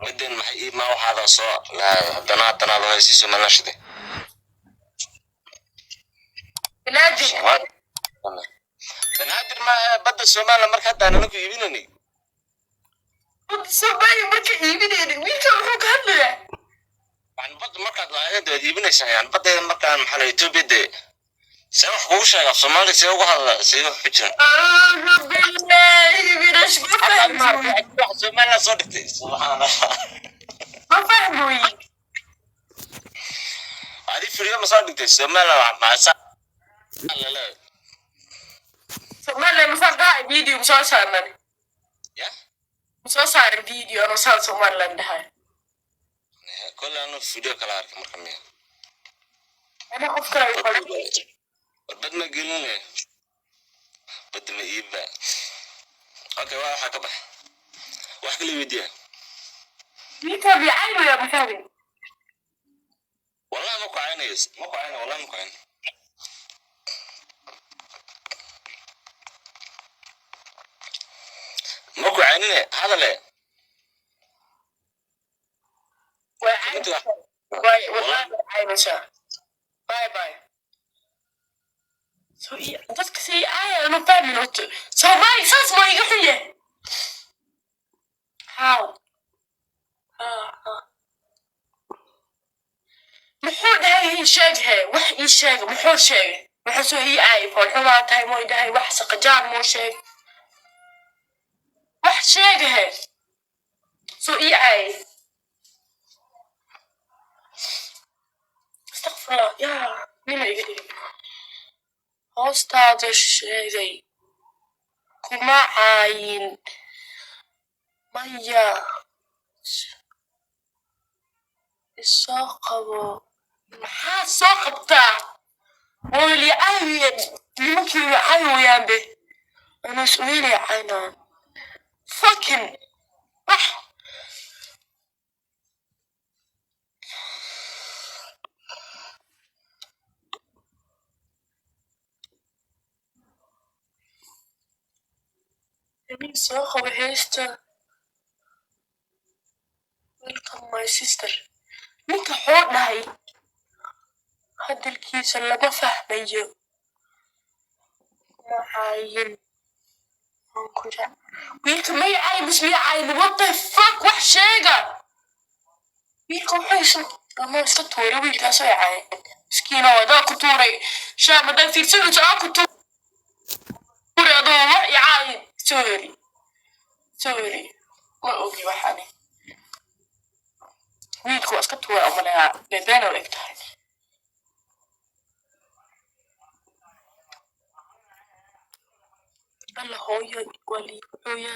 مدن محي ما واحد صو لا دنا لو هيسي سو مناشدي بنادر ما بدا الصومال marka hadda anagu iibinani Soomaali marka iibinayna wiilka wuxuu ka hadlayaa aan bad marka lahayd iibinaysan aan badeeda markaan maxaa la Itoobiya de sabab uu sheegay Soomaali si ugu hadla si wax fiican billahi birash ma fahmo Soomaali soo dhigtay subhanallah ma fahmoy adi firiyo ma soo dhigtay Soomaali ma sa la Soomaali ma faqa video soo saarnay ya soo saar video oo soo Soomaaliland ah كل أنا فيديو كلا أركب مركمية. أنا أفكر يقول. بدل ما يقولون بدل ما يبى. أوكي واحد حكبه. واحد كل فيديو. بيتا بيعينه يا مثالي. والله ماكو عيني ماكو عيني والله ماكو عيني. ماكو عيني هذا ليه. باي والله عايمة شا باي باي سو dadka si ay ma fahmin oo Soomaali saas ma iga xiyay how muxuu dhahay sheegay wax ii sheeg muxuu sheegay muxuu soo ii ay fooxuma tahay moo dhahay wax saqajaan moo sheeg wax sheegay soo ii ay استغفر الله يا مين يقدر هوستاد الشيء كما عاين ميا الساقب محا ساقبتا ولي عاين يمكن عاين به أنا سويلي عينان fucking Min soo haysta welcome my sister ninka xoodhay hadalkiisa lama fahmayo maxaayin wiilka may ay bismi ay what the fuck wax sheega wiilka wuxuu ama iska tuuray wiilkaas ay ay iskiina wada ku tuuray shaamada fiirsan soo ku tuuray adoo wax ay sorry ma ogi waxani wiilku iska tuuray amana beena u egtahay Allah hooyo wali hooyo